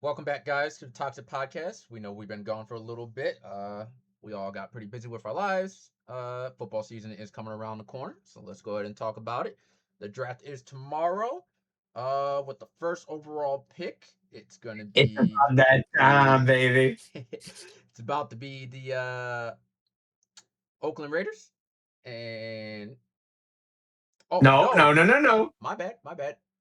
Welcome back, guys, to the Toxic Podcast. We know we've been gone for a little bit. We all got pretty busy with our lives. Football season is coming around the corner, so let's go ahead and talk about it. The draft is tomorrow. With the first overall pick, it's gonna It's be about that time, baby. it's about to be the Oakland Raiders. And oh No, no, no, no, no, no. my bad.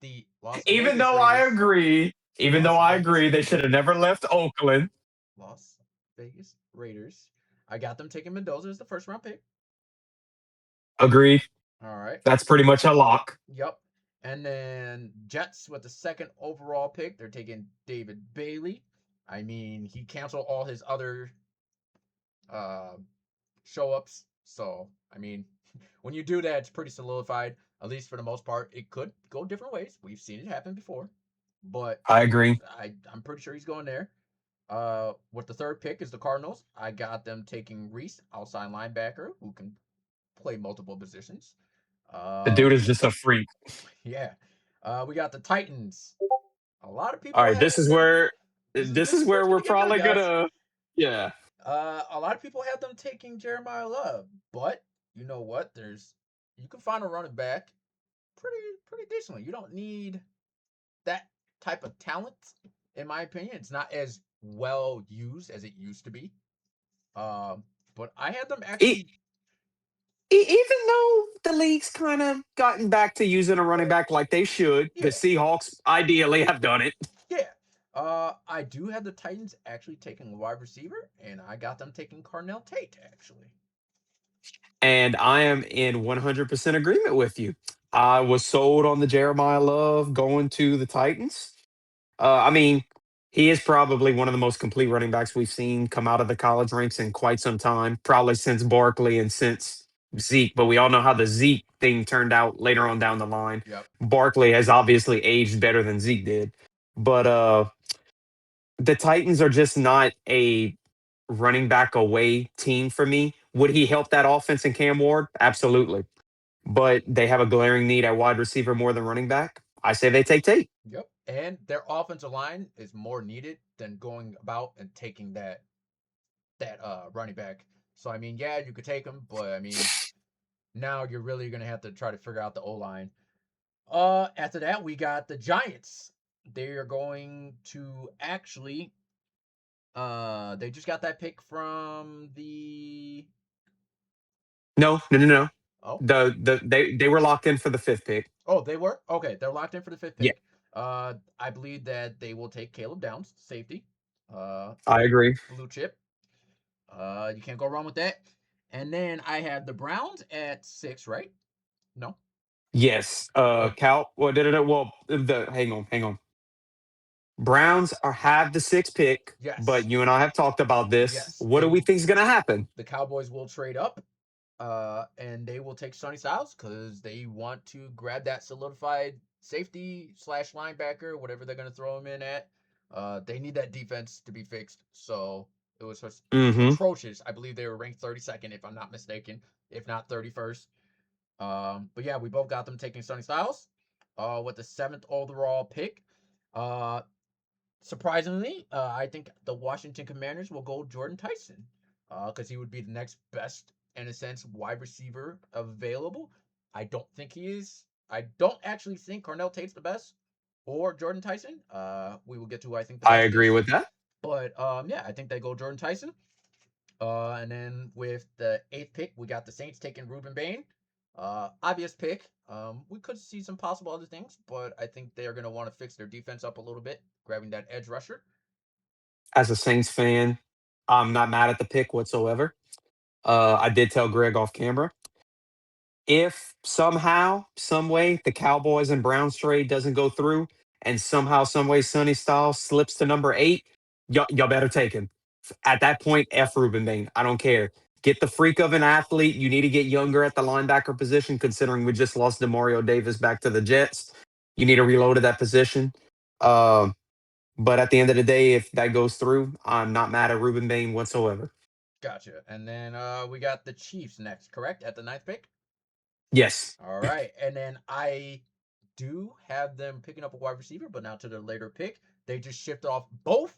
The Las Even Vegas though I Raiders. agree, even though Las I Vegas agree, they should have Raiders. never left Oakland. Las Vegas Raiders. I got them taking Mendoza as the first round pick. Agreed. All right. That's pretty much a lock. Yep. And then Jets with the second overall pick. They're taking David Bailey. I mean, he canceled all his other uh, show ups. So, I mean, when you do that, it's pretty solidified, at least for the most part. It could go different ways. We've seen it happen before. But I agree. I'm pretty sure he's going there. With the third pick is the Cardinals. I got them taking Reese, outside linebacker, who can play multiple positions. The Uh, dude is just a freak. yeah. We got the Titans. A lot of All people right, had this them is take. where This this is is where it's where we're gonna get good, probably guys. gonna yeah. A lot of people had them taking Jeremiah Love, but you know what? You can find a running back pretty decently. You don't need that type of talent, in my opinion. It's not as well used as it used to be. But I had them E- actually. even though the league's kind of gotten back to using a running back like they should, the Yeah, Seahawks ideally have done it. yeah. I do have the Titans actually taking a wide receiver, and I got them taking Carnell Tate actually. And I am in 100% agreement with you. I was sold on the Jeremiah Love going to the Titans. I mean, he is probably one of the most complete running backs we've seen come out of the college ranks in quite some time, probably since Barkley and since Zeke. But we all know how the Zeke thing turned out later on down the line. Yep. Barkley has obviously aged better than Zeke did. But the Titans are just not a running back away team for me. Would he help that offense in Cam Ward? Absolutely. But they have a glaring need at wide receiver more than running back. I say they take Tate. Yep. And their offensive line is more needed than going about and taking that running back. So I mean, yeah, you could take him, but I mean, now you're really gonna have to try to figure out the O line. After that, we got the Giants. They are going to actually they just got that pick from the No, no, no, no. oh They were locked in for the fifth pick. oh they were okay. They're locked in for the fifth Yeah, pick. I believe that they will take Caleb Downs, safety. I agree. Blue chip. You can't go wrong with that. And then I had the Browns at 6, right? No. Yes. Oh Cal. What did it? Well, the hang on. Browns are have the sixth pick, but yes, you and I have talked about this. yes. What do we think is going to happen? The Cowboys will trade up, and they will take Sonny Styles because they want to grab that solidified safety slash linebacker, whatever they're gonna throw him in at. They need that defense to be fixed. So it was just Mm-hmm. atrocious. I believe they were ranked 32nd, if I'm not mistaken, if not 31st. But yeah, we both got them taking Sonny Styles. With the seventh overall pick. Uh, Surprisingly, I think the Washington Commanders will go Jordan Tyson, because he would be the next best, in a sense, wide receiver available. I don't think he is. I don't actually think Carnell Tate's the best, or Jordan Tyson. We will get to who I think the I best agree is, with that. but yeah, I think they go Jordan Tyson. And then with the eighth pick, we got the Saints taking Ruben Bain. Obvious pick. We could see some possible other things, but I think they are going to want to fix their defense up a little bit, grabbing that edge rusher. As a Saints fan, I'm not mad at the pick whatsoever. I did tell Greg off camera, if somehow, some way, the Cowboys and Browns trade doesn't go through, and somehow, some way, Sonny Styles slips to number 8, y'all better take him. At that point, F Ruben Bain. I don't care. Get the freak of an athlete. You need to get younger at the linebacker position, considering we just lost Demario Davis back to the Jets. You need to reload at that position. Um, but at the end of the day, if that goes through, I'm not mad at Ruben Bain whatsoever. Gotcha. And then we got the Chiefs next, correct? At the ninth pick? Yes. All right. And then I do have them picking up a wide receiver, but now to the later pick. They just shipped off both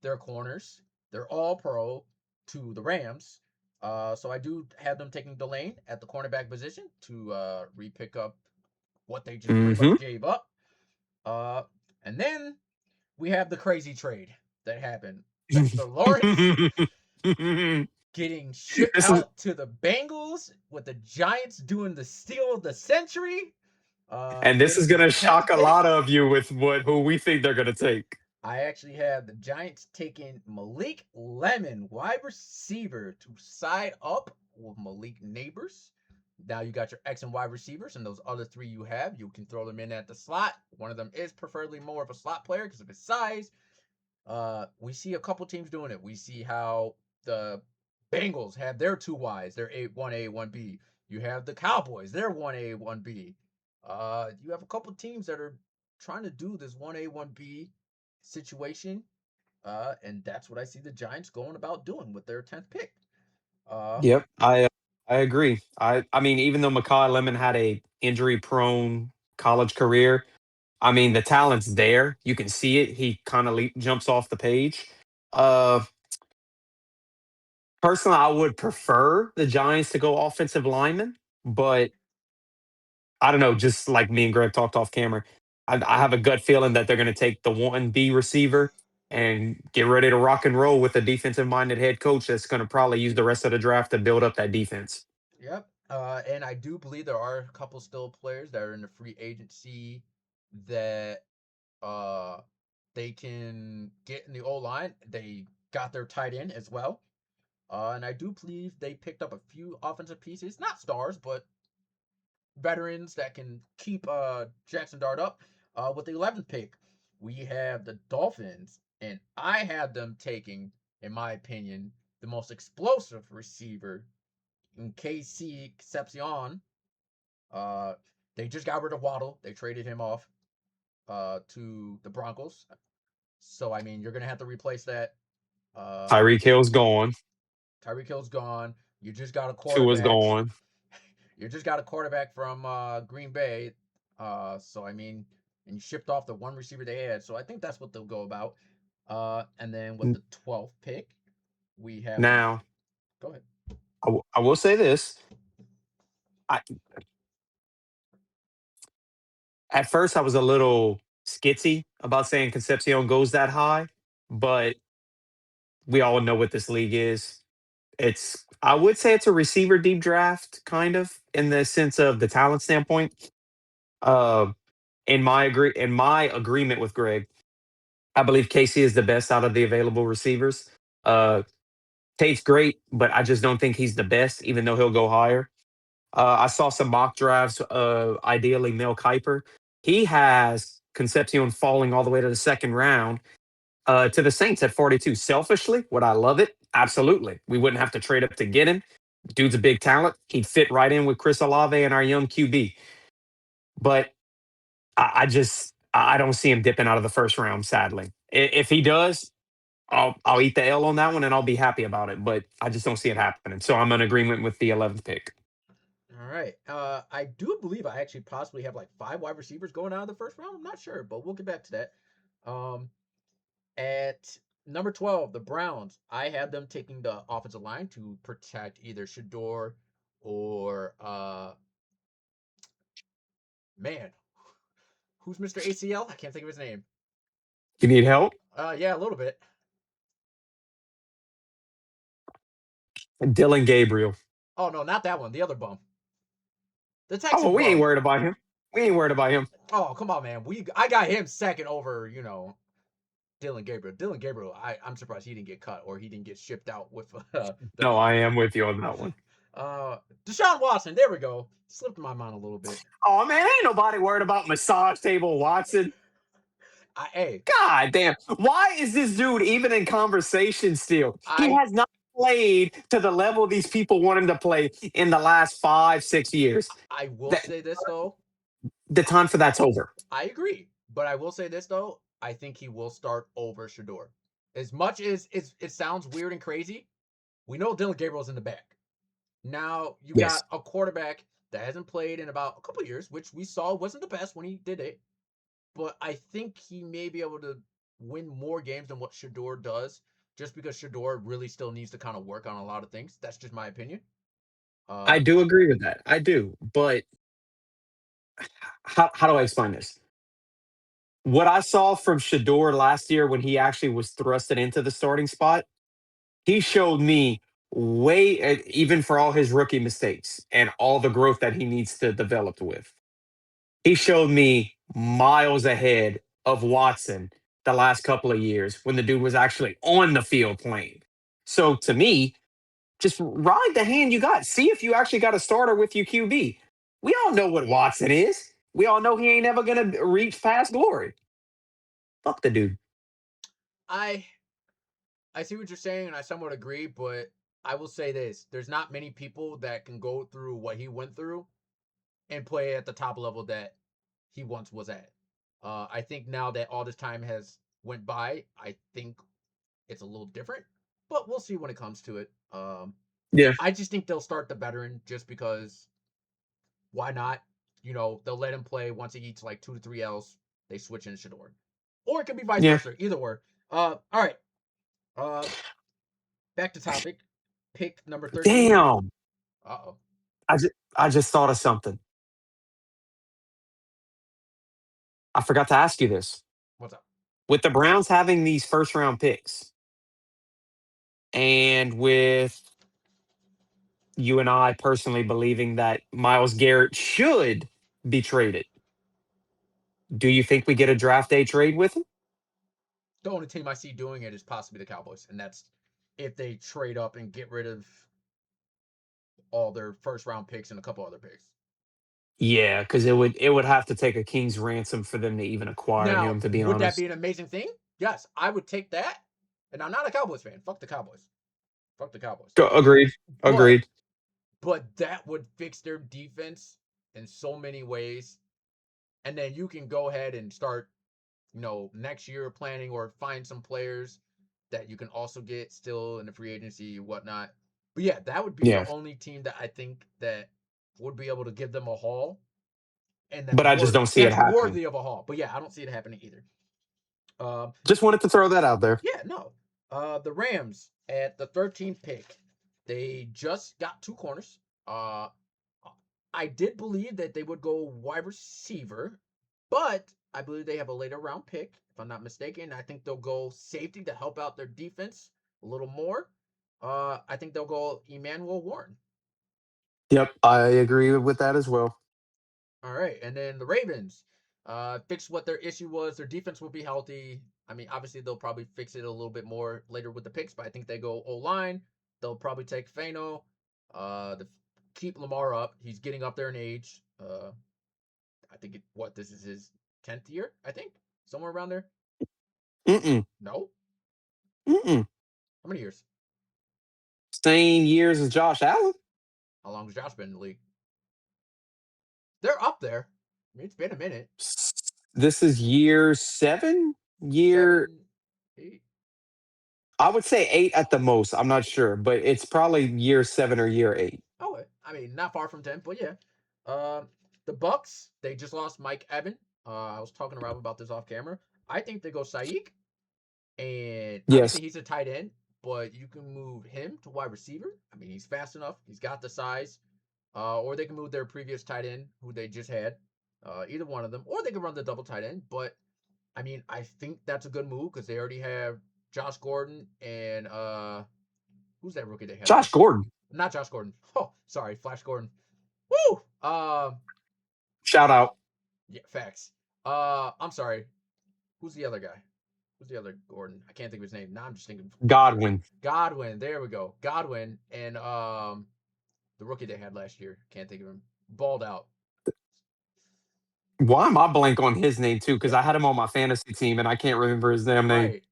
their corners. They're all pro to the Rams. So I do have them taking Delane at the cornerback position to re-pick up what they just pretty Mm-hmm. much gave up. Uh, and then we have the crazy trade that happened. Dexter Lawrence getting shipped This is out to the Bengals with the Giants doing the steal of the century, and this is getting the gonna 10th shock a pick. lot of you with who we think they're gonna take. I actually have the Giants taking Malik Lemon, wide receiver, to side up with Malik Neighbors. Now you got your X and Y receivers, and those other three you have, you can throw them in at the slot. One of them is preferably more of a slot player because of his size. We see a couple teams doing it. We see how the Bengals have their two Ys, their 1A, 1B. You have the Cowboys, their 1A, 1B. You have a couple teams that are trying to do this 1A, 1B situation. And that's what I see the Giants going about doing with their 10th pick. Uh, Yep, I agree. I mean, even though Makai Lemon had a injury prone college career, I mean the talent's there. You can see it. He kind of jumps off the page. Uh, Personally, I would prefer the Giants to go offensive lineman, but I don't know. Just like me and Greg talked off camera, I have a gut feeling that they're going to take the 1B receiver and get ready to rock and roll with a defensive minded head coach that's going to probably use the rest of the draft to build up that defense. yep. And I do believe there are a couple still players that are in the free agency that uh they can get in the O line. They got their tight end as well. And I do believe they picked up a few offensive pieces, not stars, but veterans that can keep Jackson Dart up. With the 11th pick, we have the Dolphins, and I have them taking, in my opinion, the most explosive receiver in KC Concepcion. Uh, they just got rid of Waddle. They traded him off to the Broncos. So I mean, you're gonna have to replace that. Uh, Tyreek Hill's gone. Tyreek Hill's gone. You just got a Tua's quarterback. gone. You just got a quarterback from Green Bay. So I mean, and you shipped off the one receiver they had. So I think that's what they'll go about. And then with the 12th pick, we have the. Now, Go ahead. I will say this. I, at first, I was a little skitsy about saying Concepcion goes that high, but we all know what this league is. I would say it's a receiver deep draft, kind of, in the sense of the talent standpoint. Uh, in my agreement with Greg, I believe Casey is the best out of the available receivers. Uh, Tate's great, but I just don't think he's the best, even though he'll go higher. I saw some mock drafts. Ideally, Mel Kiper. He has Concepcion falling all the way to the second round to the Saints at 42. Selfishly, would I love it? Absolutely. We wouldn't have to trade up to get him. Dude's a big talent. He'd fit right in with Chris Olave and our young QB. But I don't see him dipping out of the first round. Sadly, if he does, I'll eat the L on that one and I'll be happy about it. But I just don't see it happening. So I'm in agreement with the 11th pick. All right. I do believe I actually possibly have like five wide receivers going out of the first round. I'm not sure, but we'll get back to that. Um, at number 12, the Browns. I have them taking the offensive line to protect either Shador or man, who's Mr. ACL? I can't think of his name. You need help? Yeah, a little bit. Dylan Gabriel. Oh no, not that one. The other bum. The Oh, Texan we ain't bum. worried about him. We ain't worried about him. Oh, come on, man. I got him second over, Dylan Gabriel. Dylan Gabriel, I'm surprised he didn't get cut or he didn't get shipped out with the No, I am with you on that one. Deshaun Watson. There we go. Slipped my mind a little bit. Oh man, ain't nobody worried about massage table Watson. Hey, God damn. Why is this dude even in conversation still? He I has not played to the level these people want him to play in the last 5, 6 years. I will That say this though. the time for that's over. I agree, but I will say this though. I think he will start over Shador. As much as it sounds weird and crazy, we know Dylan Gabriel's in the back. Now you Yes. got a quarterback that hasn't played in about a couple years, which we saw wasn't the best when he did it. But I think he may be able to. win more games than what Shador does, just because Shador really still needs to kind of work on a lot of things. That's just my opinion. I Uh, do agree with that. I do. But how do I explain this? What I saw from Shador last year when he actually was thrusted into the starting spot, he showed me way, even for all his rookie mistakes and all the growth that he needs to develop with. He showed me miles ahead of Watson the last couple of years when the dude was actually on the field playing. So to me, just ride the hand you got. See if you actually got a starter with your QB. We all know what Watson is. We all know he ain't ever gonna reach past glory. Fuck the dude. I I see what you're saying, and I somewhat agree, but I will say this: there's not many people that can go through what he went through and play at the top level that he once was at. I think now that all this time has went by, I think it's a little different, but we'll see when it comes to it. Yeah, I just think they'll start the veteran just because why not? They'll let him play once he eats like 2 to 3 L's. They switch in Shador, or it could be vice yeah. versa. Either way. All right. Uh, Back to topic. Pick number 13. Damn. Uh oh. I just thought of something. I forgot to ask you this. What's up? With the Browns having these first round picks, and with you and I personally believing that Miles Garrett should be traded, do you think we get a draft day trade with him? The only team I see doing it is possibly the Cowboys, and that's if they trade up and get rid of all their first round picks and a couple other picks. Yeah, because it would have to take a king's ransom for them to even acquire Now, him. To be would that honest, be an amazing thing? Yes, I would take that. And I'm not a Cowboys fan. Fuck the Cowboys. Fuck the Cowboys. Agreed, But agreed. that would fix their defense in so many ways. And then you can go ahead and start, next year planning or find some players that you can also get still in the free agency and whatnot. But yeah, that would be the Yeah, only team that I think that would be able to give them a haul and but I just don't see it that's happening. worthy of a haul. But yeah, I don't see it happening either. Um, Just wanted to throw that out there. yeah, no. The Rams at the 13th pick, they just got two corners. I did believe that they would go wide receiver, but I believe they have a later round pick, if I'm not mistaken. I think they'll go safety to help out their defense a little more. I think they'll go Emmanuel Warren. Yep, I agree with that as well. All right, and then the Ravens fixed what their issue was. Their defense will be healthy. I mean, obviously they'll probably fix it a little bit more later with the picks, but I think they go O line. They'll probably take Fano. The keep Lamar up. He's getting up there in age. I think this is his 10th year. I think somewhere around there. Mm-mm, No, mm-mm. how many years? Same years as Josh Allen. How long has Josh been in the league? They're up there. I mean, it's been a minute. This is year seven. Year, 7, 8. I would say eight at the most. I'm not sure, but it's probably year seven or year eight. Oh, I mean, not far from 10, but yeah. Um, the Bucks, they just lost Mike Evan. I was talking to Rob about this off camera. I think they go Saik, and Yes, obviously he's a tight end, but you can move him to wide receiver. I mean, he's fast enough. He's got the size. Or they can move their previous tight end who they just had. Either one of them, or they can run the double tight end. But I mean, I think that's a good move because they already have Josh Gordon and who's that rookie they had Josh last year? Gordon. Not Josh Gordon. Oh, sorry, Flash Gordon. Woo! Shout out Yeah, facts. I'm sorry. Who's the other guy? Who's the other Gordon? I can't think of his name. Now I'm just thinking Godwin. Godwin. There we go. Godwin and the rookie they had last year. Can't think of him. Balled out. Why am I blank on his name too? Because Yeah, I had him on my fantasy team and I can't remember his damn name. right.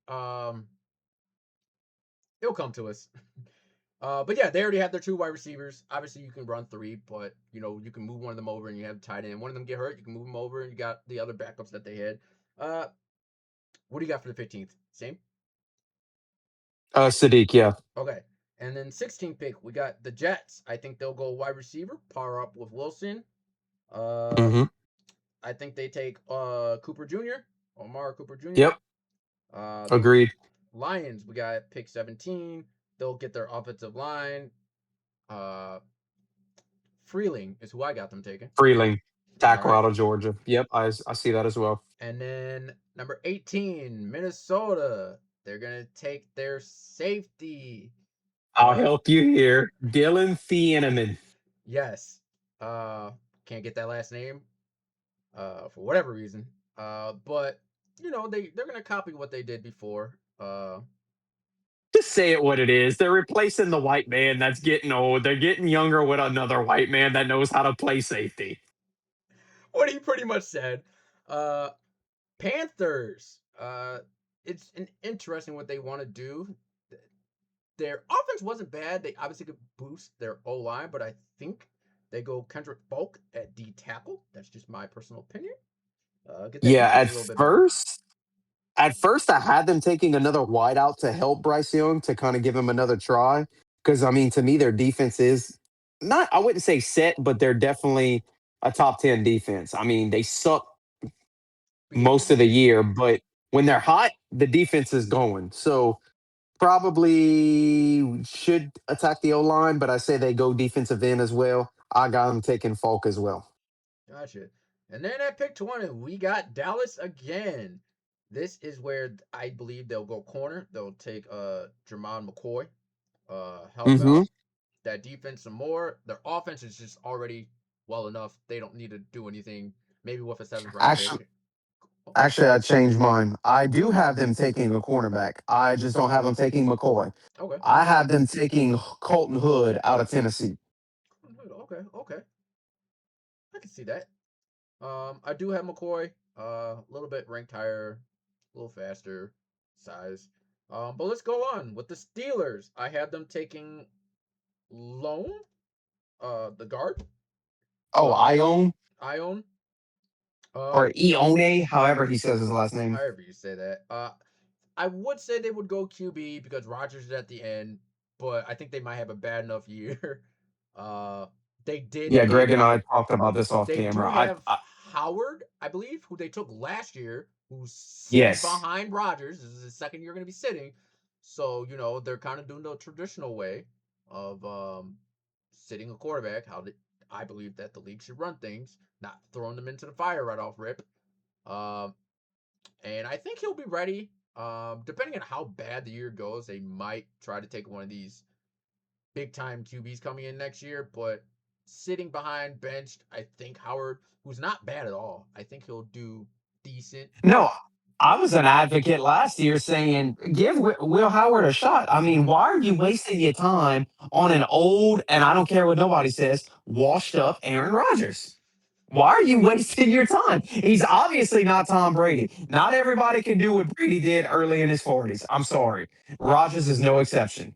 It'll come to us. But yeah, they already have their two wide receivers. Obviously, you can run three, but you can move one of them over and you have tight end. One of them get hurt, you can move them over, and you got the other backups that they had. Uh, what do you got for the 15th? Same. Sadiq, yeah. Okay. And then 16th pick, we got the Jets. I think they'll go wide receiver, power up with Wilson. Uh, Hmm. I think they take Cooper Jr. Omar Cooper Jr. Yep. The Agreed. Lions, we got pick 17. They'll get their offensive line. Uh, Freeling is who I got them taking. Freeling, All tackle right. out of Georgia. Yep, I see that as well. And then number 18, Minnesota. They're going to take their safety. I'll Uh, help you here. Dylan Thieneman. yes. Can't get that last name for whatever reason. But they're gonna copy what they did before. Just say it what it is. They're replacing the white man that's getting old. They're getting younger with another white man that knows how to play safety. What he pretty much said. Uh, Panthers. It's an interesting what they want to do. Their offense wasn't bad. They obviously could boost their O line, but I think they go Kendrick Bulk at D tackle. That's just my personal opinion. Get that Yeah, defense a little bit better. at first I had them taking another wideout to help Bryce Young to kind of give him another try. Because I mean, to me, their defense is not, I wouldn't say set, but they're definitely a top 10 defense. I mean, they suck most Beginning, of the year, but when they're hot, the defense is going. So probably should attack the O line, but I say they go defensive end as well. I got them taking Falk as well. gotcha. And then at pick 20, we got Dallas again. This is where I believe they'll go corner. They'll take Jermon McCoy, help Hmm. out that defense some more. Their offense is just already well enough. They don't need to do anything. Maybe with a seventh round Actually, pick. Oh, actually, I changed mine. I do have them taking a cornerback. I just don't have them taking McCoy. okay. I have them taking Colton Hood out of Tennessee. Okay. Okay. I can see that. I do have McCoy. A little bit ranked higher, a little faster, size. But let's go on with the Steelers. I have them taking Loan, the guard. Oh, Uh, Ione Ion. or Um, Ione, however he says his last name. However you say that. I would say they would go QB because Rodgers is at the end, but I think they might have a bad enough year. Uh, they did Yeah, Greg take and I talked about this off They camera. do have Howard, I believe, who they took last year, who sits Yes. behind Rodgers. This is his second year going to be sitting. So, they're kind of doing the traditional way of sitting a quarterback, I believe that the league should run things, not throwing them into the fire right off rip. Um, and I think he'll be ready. Depending on how bad the year goes, they might try to take one of these big time QBs coming in next year, but sitting behind benched, I think Howard, who's not bad at all, I think he'll do decent. No, I was an advocate last year saying, give Will Howard a shot. I mean, why are you wasting your time on an old, and I don't care what nobody says, washed up Aaron Rodgers? Why are you wasting your time? He's obviously not Tom Brady. Not everybody can do what Brady did early in his 40s. I'm sorry. Rodgers is no exception.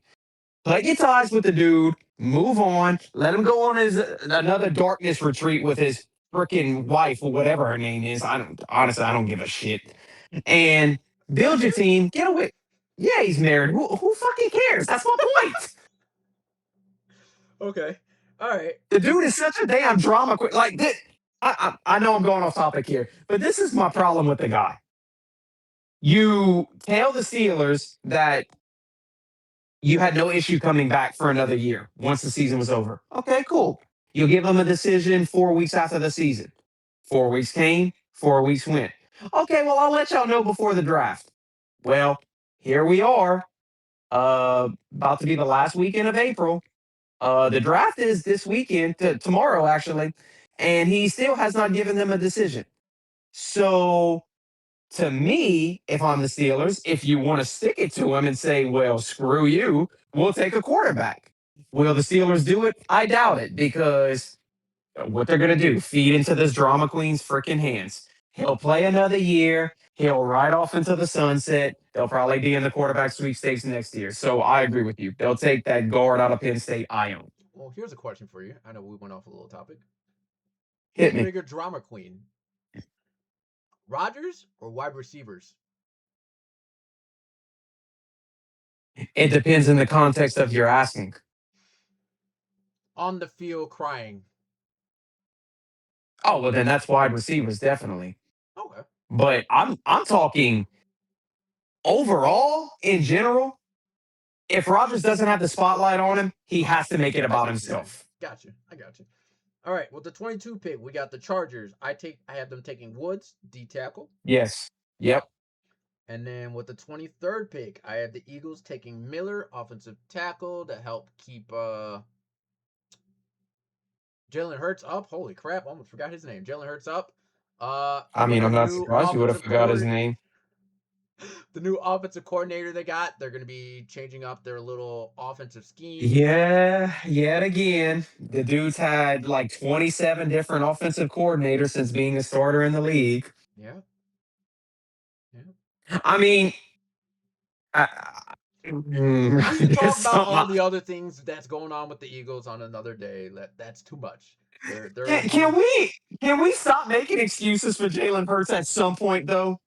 Cut your ties with the dude, move on, let him go on his another darkness retreat with his freaking wife or whatever her name is. I don't honestly I don't give a shit. And Not build your married? team, get away. Yeah, he's married. Who fucking cares? That's my point. Okay. All right. The dude is such a damn drama queen. Like this, I know I'm going off topic here, but this is my problem with the guy. You tell the Steelers that you had no issue coming back for another year once the season was over. Okay, cool. You'll give them a decision 4 weeks after the season. 4 weeks came, 4 weeks went. Okay, well, I'll let y'all know before the draft. Well, here we are, about to be the last weekend of April. The draft is this weekend, tomorrow, actually, and he still has not given them a decision. So to me, if I'm the Steelers, if you want to stick it to him and say, well, screw you, we'll take a quarterback. Will the Steelers do it? I doubt it because what they're going to do, feed into this drama queen's freaking hands. He'll play another year. He'll ride off into the sunset. They'll probably be in the quarterback sweepstakes next year. So I agree with you. They'll take that guard out of Penn State, Ion. Well, here's a question for you. I know we went off a little topic. Who's Hit the me. bigger drama queen, Rodgers or wide receivers? It depends in the context of your asking. On the field crying. Oh, well, then that's wide receivers, definitely. Okay. But I'm talking overall, in general, if Rodgers doesn't have the spotlight on him, he has to make it I about see what you're saying. himself. Got you. I got you. All right. With the 22 pick, we got the Chargers. I have them taking Woods, D tackle. Yes. Yep. Yep. And then with the 23rd pick, I have the Eagles taking Miller, offensive tackle, to help keep Jalen Hurts up. Holy crap! Almost forgot his name. Jalen Hurts up. I With mean, the I'm not new surprised you would have offensive forgot his coordinator, name. the new offensive coordinator they got, they're going to be changing up their little offensive scheme. Yeah, yet again, the dude's had like 27 different offensive coordinators since being a starter in the league. Yeah, yeah. I mean, I, We can there's talk about some. all the other things that's going on with the Eagles on another day. That's too much. They're a Can, team. can we can we stop making excuses for Jalen Hurts at some point though?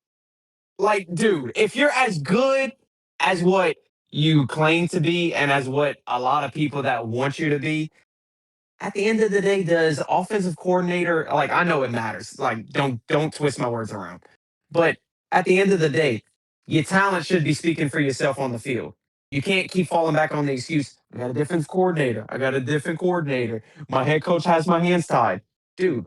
Like, dude, if you're as good as what you claim to be and as what a lot of people that want you to be, at the end of the day, does offensive coordinator, like, I know it matters. Like, don't twist my words around. But at the end of the day, your talent should be speaking for yourself on the field. You can't keep falling back on the excuse, I got a different coordinator. I got a different coordinator. My head coach has my hands tied. Dude,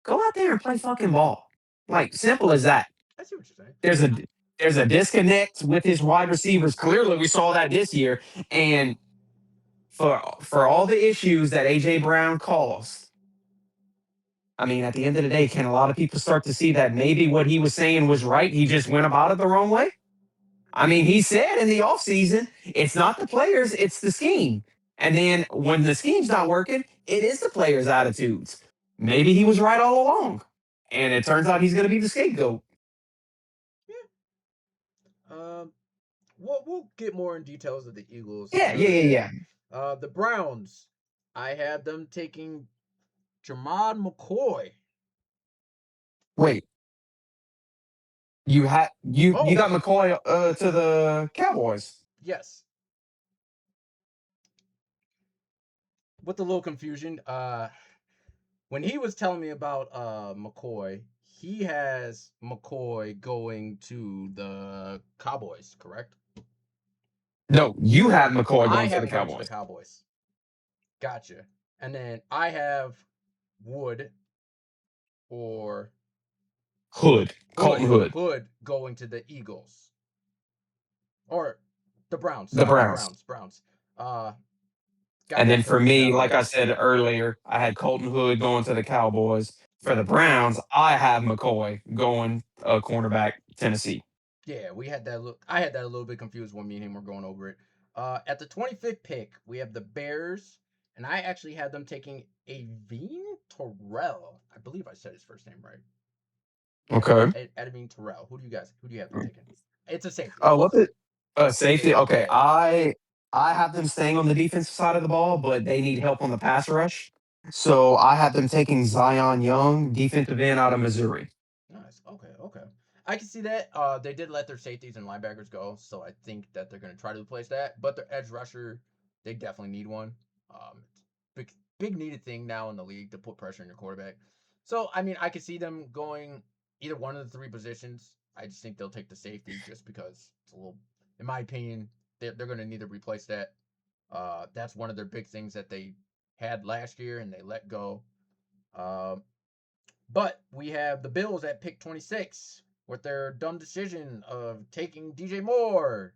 go out there and play fucking ball. Like, simple as that. I see what you're saying. There's a there's a disconnect with his wide receivers. Clearly, we saw that this year. And for all the issues that AJ Brown caused, I mean, at the end of the day, can a lot of people start to see that maybe what he was saying was right? He just went about it the wrong way. I mean, he said in the offseason, it's not the players, it's the scheme. And then when the scheme's not working, it is the players' attitudes. Maybe he was right all along. And it turns out he's going to be the scapegoat. Yeah. We'll get more in details of the Eagles Yeah, yeah, another yeah, day. yeah. The Browns. I had them taking Jamad McCoy. Wait, you Oh, got McCoy to the Cowboys. yes. With a little confusion. When he was telling me about McCoy, he has McCoy going to the Cowboys, correct? No, you have McCoy I going to have the him going to the Cowboys. Cowboys. Gotcha. And then I have Wood or Hood, Colton Hood Hood, Hood going to the Eagles or the Browns. the Sorry, Browns. Browns. Uh, got And then that for confused me, on like I purpose. said earlier, I had Colton Hood going to the Cowboys. For the Browns, I have McCoy going cornerback Tennessee. Yeah, we had that. I had that a little bit confused when me and him were going over it. At the 25th pick, we have the Bears, and I actually had them taking Avine Terrell. I believe I said his first name right. Yeah, Okay. Avine Terrell. Who do you have them taking? It's a safety. What's it? Safety. Safety. Okay, Yeah. I have them staying on the defensive side of the ball, but they need help on the pass rush. So I have them taking Zion Young, defensive end out of Missouri. Nice. Okay. Okay. I can see that. They did let their safeties and linebackers go, so I think that they're going to try to replace that. But their edge rusher, they definitely need one. It's big needed thing now in the league to put pressure on your quarterback. So I mean, I could see them going either one of the three positions. I just think they'll take the safety just because it's a little, in my opinion, they're going to need to replace that. That's one of their big things that they had last year and they let go. Um, but we have the Bills at pick 26 with their dumb decision of taking DJ Moore.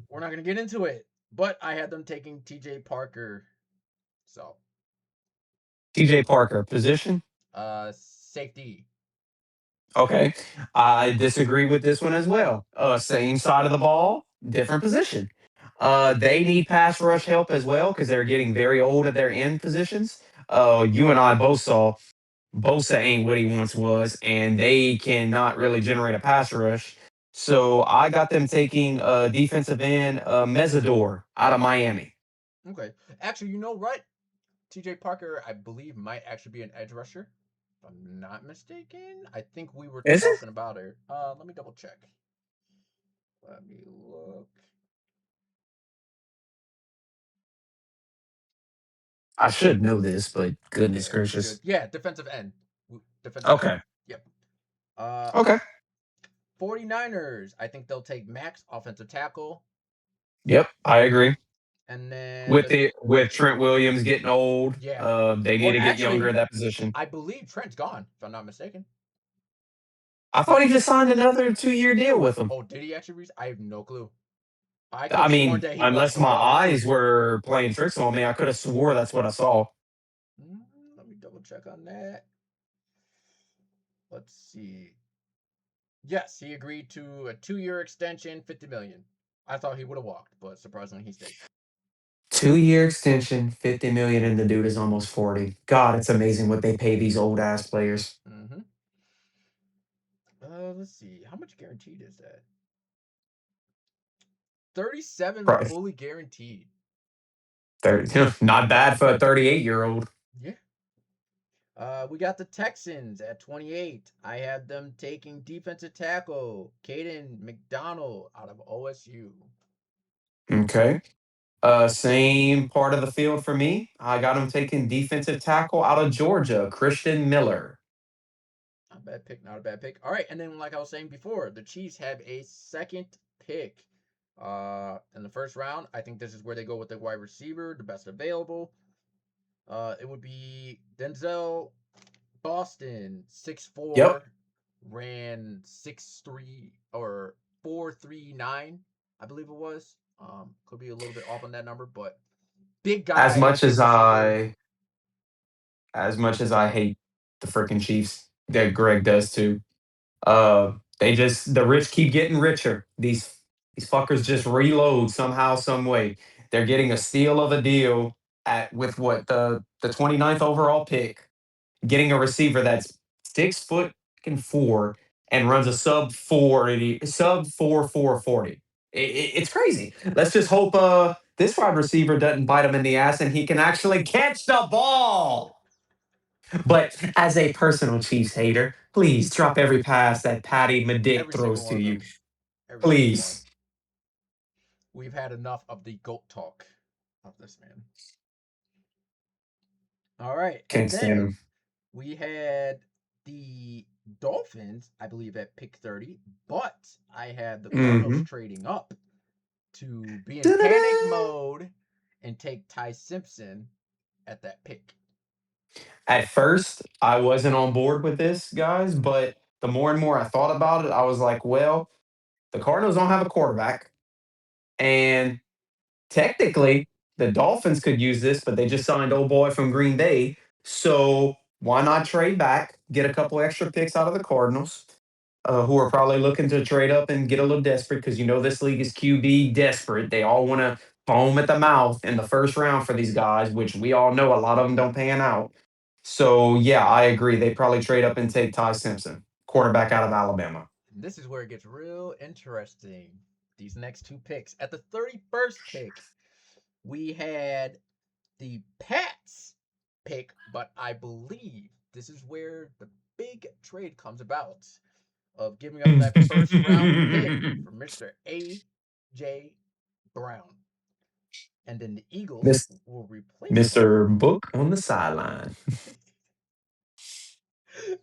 We're not going to get into it, but I had them taking TJ Parker. So, TJ Parker, position. safety. Okay. I disagree with this one as well. Same side of the ball, different position. They need pass rush help as well because they're getting very old at their end positions. You and I both saw Bosa ain't what he once was, and they cannot really generate a pass rush. So I got them taking defensive end Mesidor out of Miami. Okay. Actually, you know what? TJ Parker, I believe, might actually be an edge rusher. If I'm not mistaken. I think we were Is it? talking about it. Let me double check. Let me look. I should know this, but goodness Yeah, you should. gracious. Yeah, defensive end. Defensive end. Okay. Yep. Uh, Okay. 49ers, I think they'll take Max, offensive tackle. Yep, I agree. And then With the, with Trent Williams getting old, yeah. they need Or to get younger actually, at that position. I believe Trent's gone, if I'm not mistaken. I thought he just signed another 2-year deal with them. Oh, did he actually I have no clue. I could I have sworn mean, that he was unless my gone. eyes were playing tricks on me, I could have swore that's what I saw. Let me double check on that. Let's see. Yes, he agreed to a 2-year extension, 50 million. I thought he would have walked, but surprisingly he stayed. 2-year extension, 50 million, and the dude is almost 40. God, it's amazing what they pay these old ass players. Mm-hmm. Let's see. How much guaranteed is that? 37 Probably fully guaranteed. 30. Not bad for a 38-year-old. Yeah. We got the Texans at 28. I had them taking defensive tackle, Caden McDonald out of OSU. Okay. Same part of the field for me. I got him taking defensive tackle out of Georgia, Christian Miller. Not a bad pick, not a bad pick. All right, and then like I was saying before, the Chiefs have a second pick in the first round. I think this is where they go with the wide receiver, the best available. It would be Denzel Boston, six Yep. four, ran 6'3" or 4'39", I believe it was. Could be a little bit off on that number, but big As guy, much big as receiver. I as much as I hate the freaking Chiefs, that Greg does too. They just the rich keep getting richer. These fuckers just reload somehow, some way. They're getting a steal of a deal at with what the 29th overall pick, getting a receiver that's 6 foot and 4 and runs a sub 4 4 40. It's crazy. Let's just hope this wide receiver doesn't bite him in the ass and he can actually catch the ball. But as a personal Chiefs hater, please drop every pass that Patty Madick Every single throws one to of you. them. Every single one. Please. We've had enough of the GOAT talk of this man. All right. And Can't stand then him. we had the Dolphins, I believe, at pick 30, but I had the Cardinals Hmm. trading up to be in panic mode and take Ty Simpson at that pick. At first, I wasn't on board with this, guys, but the more and more I thought about it, I was like, well, the Cardinals don't have a quarterback. And technically, the Dolphins could use this, but they just signed old boy from Green Bay. So why not trade back, get a couple extra picks out of the Cardinals, who are probably looking to trade up and get a little desperate because you know this league is QB desperate. They all want to foam at the mouth in the first round for these guys, which we all know a lot of them don't pan out. So yeah, I agree. They probably trade up and take Ty Simpson, quarterback out of Alabama. And this is where it gets real interesting. These next two picks. At the 31st pick, we had the Pats pick, but I believe this is where the big trade comes about of giving up that first round pick for Mr. A.J. Brown. And then the Eagles Miss will replace him. Mr. Book on the sideline.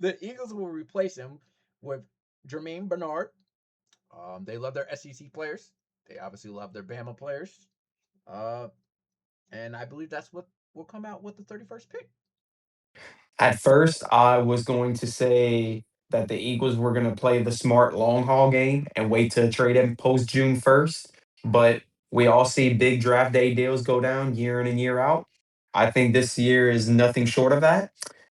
The Eagles will replace him with Jermaine Bernard. They love their SEC players. They obviously love their Bama players. Uh, and I believe that's what will come out with the 31st pick. At first, I was going to say that the Eagles were going to play the smart long haul game and wait to trade him post June 1st. But we all see big draft day deals go down year in and year out. I think this year is nothing short of that.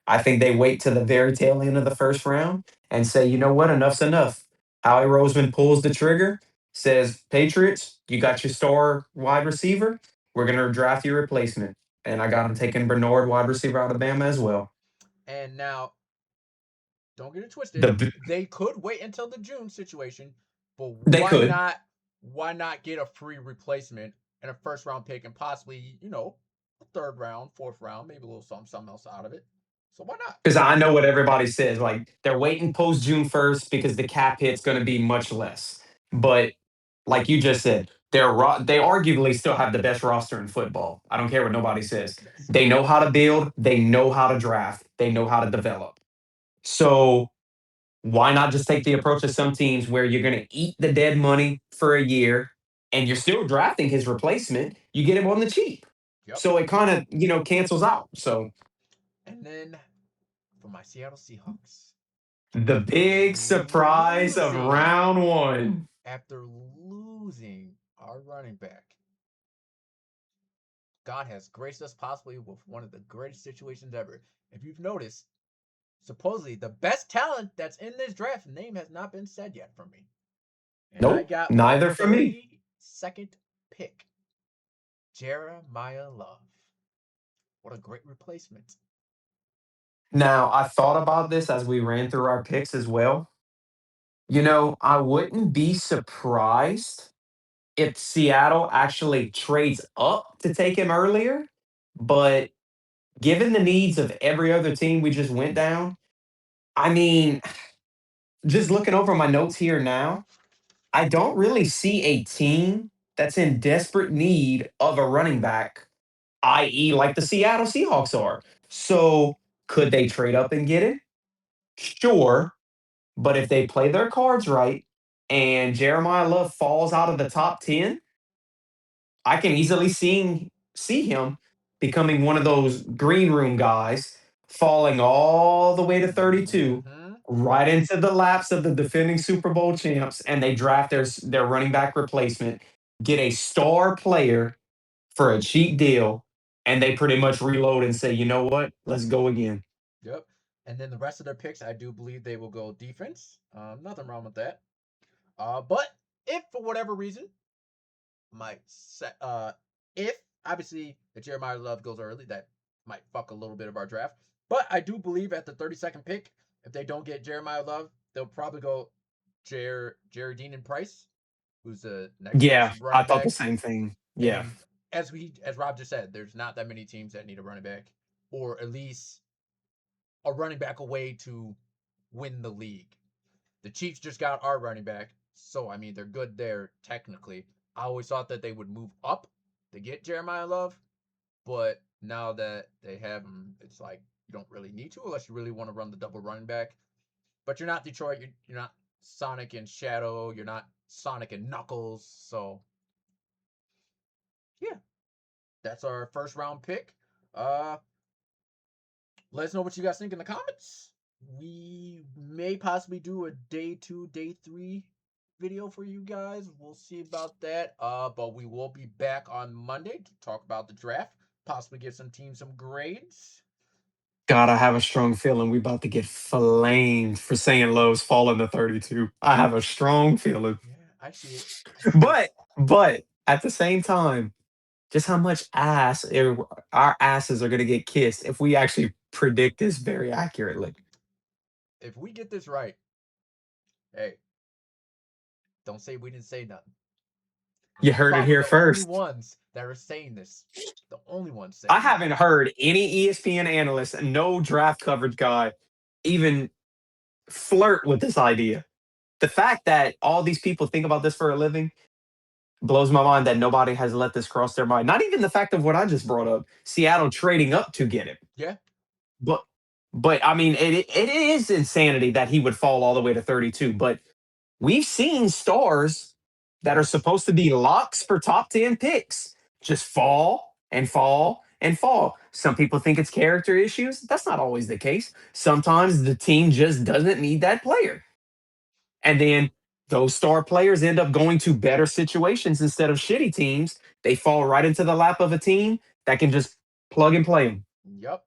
I think they wait to the very tail end of the first round and say, you know what, enough's enough. Howie Roseman pulls the trigger, says, Patriots, you got your star wide receiver. We're going to draft your replacement. And I got him taking Bernard, wide receiver out of Bama as well. And now, don't get it twisted. The They could wait until the June situation, but They could, why not get a free replacement and a first round pick and possibly, a third round, fourth round, maybe a little something else out of it. So why not? because I know what everybody says. Like they're waiting post June 1st because the cap hit's going to be much less. But like you just said, they arguably still have the best roster in football. I don't care what nobody says. Yes. They know how to build. They know how to draft. They know how to develop. So Why not just take the approach of some teams where you're going to eat the dead money for a year and you're still drafting his replacement? You get him on the cheap. Yep. So it kind of, cancels out. So And then for my Seattle Seahawks, the after big surprise of losing, round one. after losing our running back, God has graced us possibly with one of the greatest situations ever. If you've noticed, supposedly the best talent that's in this draft name has not been said yet from me. And I Nope, got with the neither for me. 32nd pick, Jeremiah Love. What a great replacement. Now, I thought about this as we ran through our picks as well. I wouldn't be surprised if Seattle actually trades up to take him earlier, but given the needs of every other team we just went down, I mean, just looking over my notes here now, I don't really see a team that's in desperate need of a running back, i.e., like the Seattle Seahawks are. So, could they trade up and get it? Sure. But if they play their cards right and Jeremiah Love falls out of the top 10, I can easily see him becoming one of those green room guys, falling all the way to 32, Mm-hmm. right into the laps of the defending Super Bowl champs, and they draft their running back replacement, get a star player for a cheap deal, and they pretty much reload and say, you know what? Let's go again. Yep. And then the rest of their picks, I do believe they will go defense. Nothing wrong with that. But if for whatever reason, might set if obviously the Jeremiah Love goes early, that might fuck a little bit of our draft. But I do believe at the 32nd pick, if they don't get Jeremiah Love, they'll probably go Jaredine and Price, who's the next best Yeah, I running thought the back. same thing. Yeah. And as Rob just said, there's not that many teams that need a running back, or at least a running back away to win the league. The Chiefs just got our running back, so I mean they're good there technically. I always thought that they would move up to get Jeremiah Love, but now that they have him, it's like you don't really need to unless you really want to run the double running back. But you're not Detroit. You're not Sonic and Shadow. You're not Sonic and Knuckles. So yeah, that's our first round pick. Uh, Let us know what you guys think in the comments. We may possibly do a day 2, day 3 video for you guys. We'll see about that. But we will be back on Monday to talk about the draft, possibly give some teams some grades. God, I have a strong feeling we about to get flamed for saying Lowe's falling to 32. I have a strong feeling. Yeah, I see it. I see it. But at the same time, just how much our asses are gonna get kissed if we actually predict this very accurately. If we get this right, hey, don't say we didn't say nothing. You We're heard it probably here the only first. ones that are saying this. The only ones I saying this. haven't heard any ESPN analyst, no draft coverage guy, even flirt with this idea. The fact that all these people think about this for a living blows my mind that nobody has let this cross their mind. Not even the fact of what I just brought up, Seattle trading up to get him. Yeah. But but I mean it is insanity that he would fall all the way to 32, but we've seen stars that are Yes. supposed to be locks for top 10 picks just fall and fall and fall. Some people think it's character issues. That's not always the case. Sometimes the team just doesn't need that player. And then those star players end up going to better situations instead of shitty teams. They fall right into the lap of a team that can just plug and play them. Yep.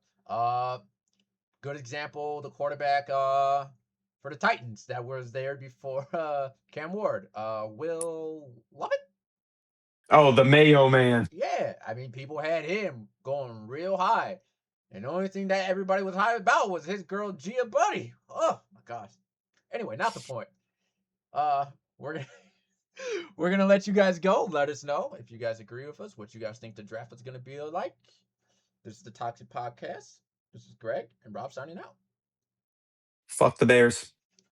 Good example, the quarterback for the Titans that was there before Cam Ward. Will Lovett? Oh, the Mayo man. Yeah. I mean, people had him going real high. And the only thing that everybody was high about was his girl Gia Buddy. Oh my gosh. Anyway, not the point. Uh we're gonna we're gonna let you guys go. Let us know if you guys agree with us, what you guys think the draft is gonna be like. This is the Toxic Podcast. This is Greg and Rob signing out. Fuck the Bears.